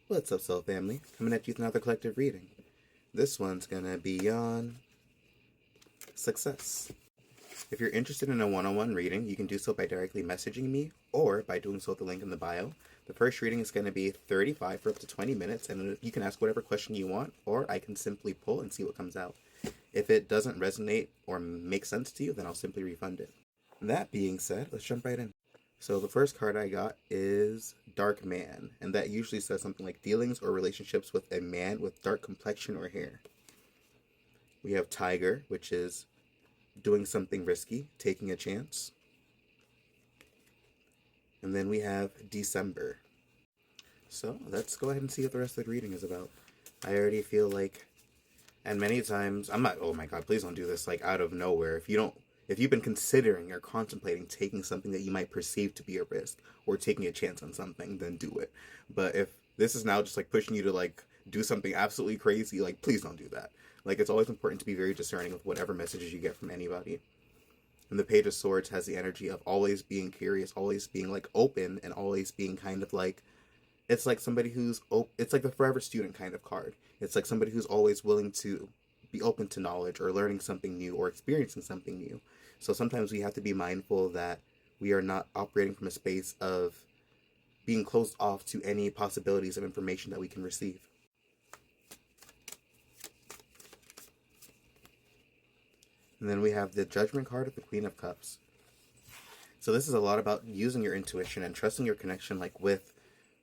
What's up, Soul Family? Coming at you with another collective reading. This one's gonna be on success. If you're interested in a one-on-one reading, you can do so by directly messaging me or by doing so with the link in the bio. The first reading is going to be 35 for up to 20 minutes, and you can ask whatever question you want, or I can simply pull and see what comes out. If it doesn't resonate or make sense to you, then I'll simply refund it. That being said, let's jump right in. So the first card I got is Dark Man, and that usually says something like dealings or relationships with a man with dark complexion or hair. We have Tiger, which is doing something risky, taking a chance. And then we have December. So let's go ahead and see what the rest of the reading is about. I already feel like, and many times, I'm not, oh my god, please don't do this like out of nowhere. If you've been considering or contemplating taking something that you might perceive to be a risk or taking a chance on something, then do it. But if this is now just like pushing you to like do something absolutely crazy, like please don't do that. Like it's always important to be very discerning with whatever messages you get from anybody. And the Page of Swords has the energy of always being curious, always being like open, and always being kind of like, it's like somebody who's, it's like the forever student kind of card. It's like somebody who's always willing to be open to knowledge or learning something new or experiencing something new. So sometimes we have to be mindful that we are not operating from a space of being closed off to any possibilities of information that we can receive. And then we have the Judgment card of the Queen of Cups. So this is a lot about using your intuition and trusting your connection like with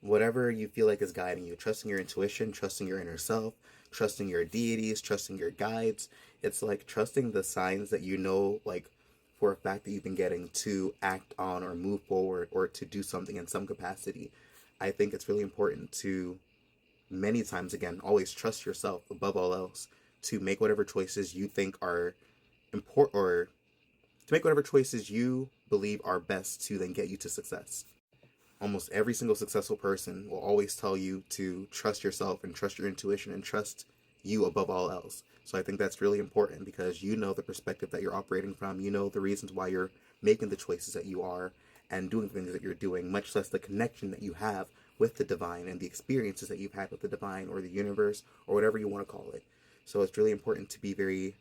whatever you feel like is guiding you. Trusting your intuition, trusting your inner self, trusting your deities, trusting your guides. It's like trusting the signs that you know like for a fact that you've been getting to act on or move forward or to do something in some capacity. I think it's really important to many times, again, always trust yourself above all else to make whatever choices you think are important, or to make whatever choices you believe are best to then get you to success. Almost every single successful person will always tell you to trust yourself and trust your intuition and trust you above all else. So I think that's really important because you know the perspective that you're operating from, you know the reasons why you're making the choices that you are and doing things that you're doing, much less the connection that you have with the divine and the experiences that you've had with the divine or the universe or whatever you want to call it. So it's really important to be very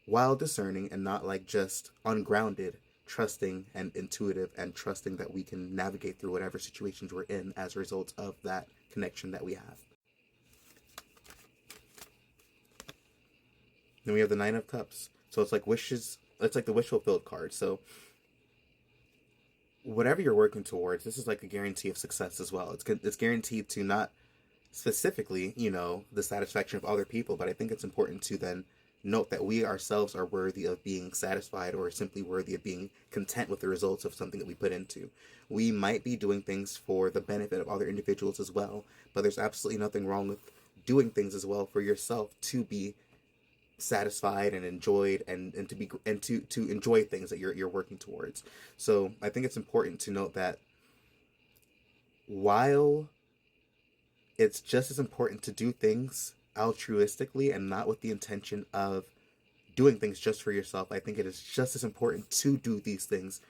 while discerning and not like just ungrounded, trusting and intuitive and trusting that we can navigate through whatever situations we're in as a result of that connection that we have. Then we have the Nine of Cups. So it's like wishes, it's like the wish fulfilled card. So whatever you're working towards, this is like a guarantee of success as well. It's guaranteed to not specifically, the satisfaction of other people, but I think it's important to then note that we ourselves are worthy of being satisfied or simply worthy of being content with the results of something that we put into. We might be doing things for the benefit of other individuals as well, but there's absolutely nothing wrong with doing things as well for yourself to be satisfied and enjoyed and to enjoy things that you're working towards. So I think it's important to note that while it's just as important to do things altruistically and not with the intention of doing things just for yourself, I think it is just as important to do these things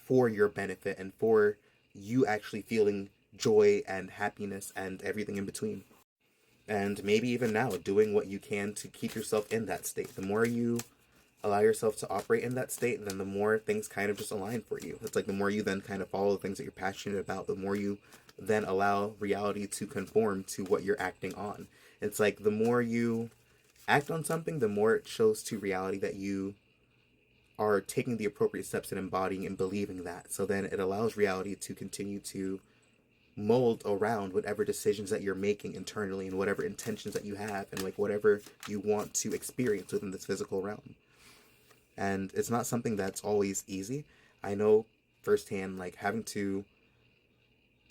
for your benefit and for you actually feeling joy and happiness and everything in between. And maybe even now, doing what you can to keep yourself in that state. The more you allow yourself to operate in that state, then the more things kind of just align for you. It's like the more you then kind of follow the things that you're passionate about, the more you then allow reality to conform to what you're acting on. It's like the more you act on something, the more it shows to reality that you are taking the appropriate steps and embodying and believing that. So then it allows reality to continue to mold around whatever decisions that you're making internally and whatever intentions that you have and like whatever you want to experience within this physical realm. And it's not something that's always easy. I know firsthand, like having to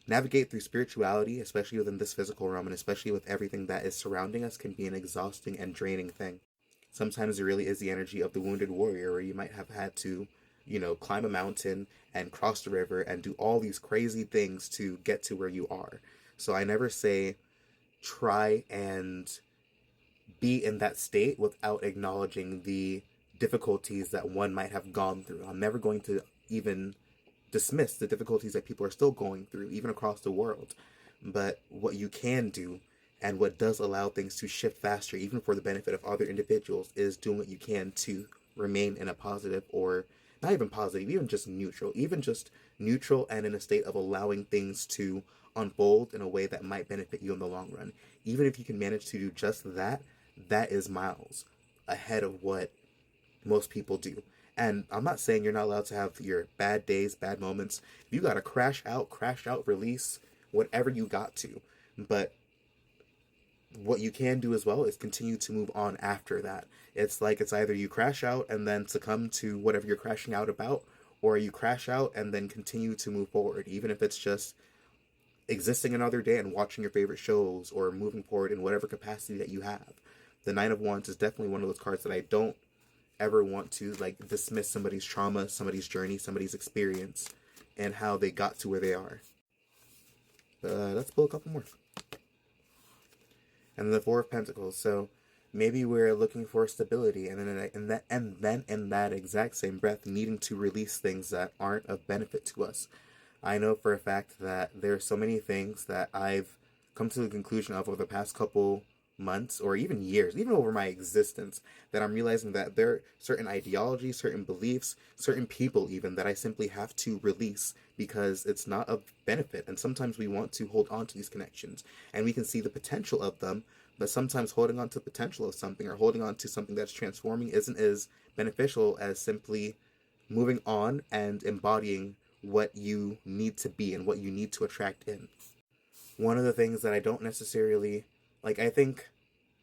navigate through spirituality, especially within this physical realm and especially with everything that is surrounding us, can be an exhausting and draining thing. Sometimes it really is the energy of the wounded warrior where you might have had to climb a mountain and cross the river and do all these crazy things to get to where you are. So I never say try and be in that state without acknowledging the difficulties that one might have gone through. I'm never going to even dismiss the difficulties that people are still going through, even across the world. But what you can do, and what does allow things to shift faster, even for the benefit of other individuals, is doing what you can to remain in a positive, or not even positive, even just neutral, and in a state of allowing things to unfold in a way that might benefit you in the long run. Even if you can manage to do just that, that is miles ahead of what most people do. And I'm not saying you're not allowed to have your bad days, bad moments. You got to crash out, release whatever you got to. But what you can do as well is continue to move on after that. It's like it's either you crash out and then succumb to whatever you're crashing out about, or you crash out and then continue to move forward, even if it's just existing another day and watching your favorite shows or moving forward in whatever capacity that you have. The Nine of Wands is definitely one of those cards that I don't ever want to like dismiss somebody's trauma, somebody's journey, somebody's experience, and how they got to where they are. Let's pull a couple more. And then the Four of Pentacles. So maybe we're looking for stability, and then in that exact same breath, needing to release things that aren't of benefit to us. I know for a fact that there are so many things that I've come to the conclusion of over the past couple months, or even years, even over my existence, that I'm realizing that there are certain ideologies, certain beliefs, certain people even, that I simply have to release because it's not of benefit. And sometimes we want to hold on to these connections and we can see the potential of them, but sometimes holding on to the potential of something, or holding on to something that's transforming, isn't as beneficial as simply moving on and embodying what you need to be and what you need to attract in. One of the things that I don't necessarily like, I think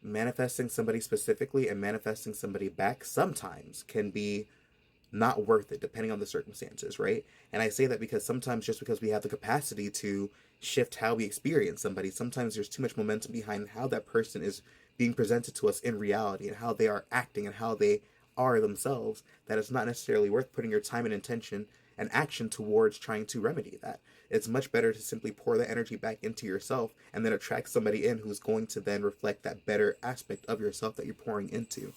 manifesting somebody specifically and manifesting somebody back sometimes can be not worth it depending on the circumstances, right? And I say that because sometimes, just because we have the capacity to shift how we experience somebody, sometimes there's too much momentum behind how that person is being presented to us in reality, and how they are acting and how they are themselves, that it's not necessarily worth putting your time and intention and action towards trying to remedy that. It's much better to simply pour that energy back into yourself and then attract somebody in who's going to then reflect that better aspect of yourself that you're pouring into.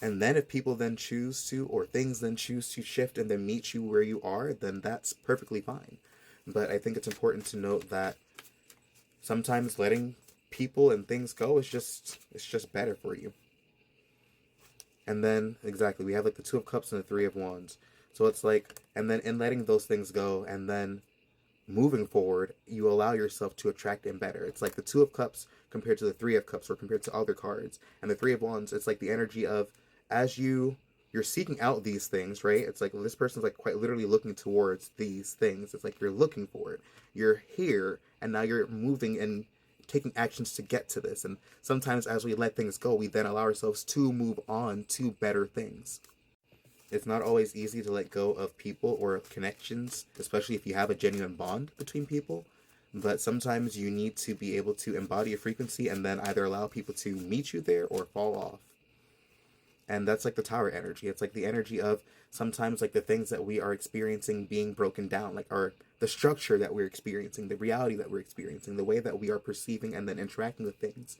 And then if people then choose to, or things then choose to shift and then meet you where you are, then that's perfectly fine. But I think it's important to note that sometimes letting people and things go is just better for you. And then exactly, we have like the Two of Cups and the Three of Wands. So it's like, and then in letting those things go and then moving forward, you allow yourself to attract in better. It's like the Two of Cups compared to the Three of Cups, or compared to other cards. And the Three of Wands, it's like the energy of, as you're seeking out these things, right? It's like, well, this person's like quite literally looking towards these things. It's like you're looking for it. You're here, and now you're moving and taking actions to get to this. And sometimes as we let things go, we then allow ourselves to move on to better things. It's not always easy to let go of people or connections, especially if you have a genuine bond between people. But sometimes you need to be able to embody a frequency and then either allow people to meet you there or fall off. And that's like the Tower energy. It's like the energy of sometimes like the things that we are experiencing being broken down, like our the structure that we're experiencing, the reality that we're experiencing, the way that we are perceiving and then interacting with things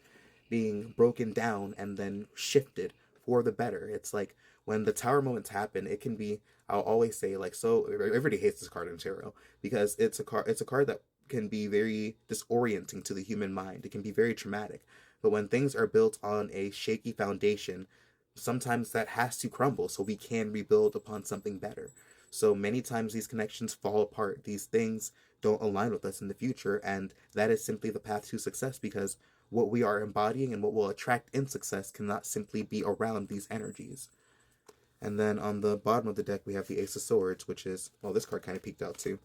being broken down and then shifted for the better. It's like when the Tower moments happen, it can be, I'll always say, like, so everybody hates this card in tarot because it's a card that can be very disorienting to the human mind. It can be very traumatic. But when things are built on a shaky foundation, sometimes that has to crumble so we can rebuild upon something better. So many times these connections fall apart. These things don't align with us in the future, and that is simply the path to success, because what we are embodying and what will attract in success cannot simply be around these energies. And then on the bottom of the deck, we have the Ace of Swords, which is, well, this card kind of peeked out too.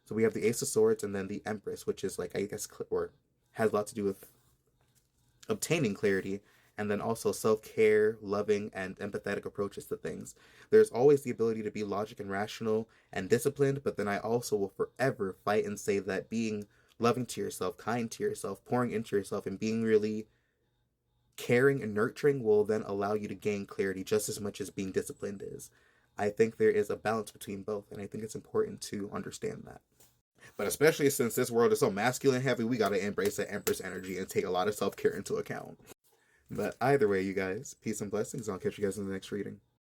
So we have the Ace of Swords and then the Empress, which is like, I guess, or has a lot to do with obtaining clarity, and then also self-care, loving, and empathetic approaches to things. There's always the ability to be logic and rational and disciplined, but then I also will forever fight and say that being loving to yourself, kind to yourself, pouring into yourself, and being really caring and nurturing will then allow you to gain clarity just as much as being disciplined is. I think there is a balance between both, and I think it's important to understand that. But especially since this world is so masculine heavy, we got to embrace that Empress energy and take a lot of self care into account. But either way, you guys, peace and blessings. I'll catch you guys in the next reading.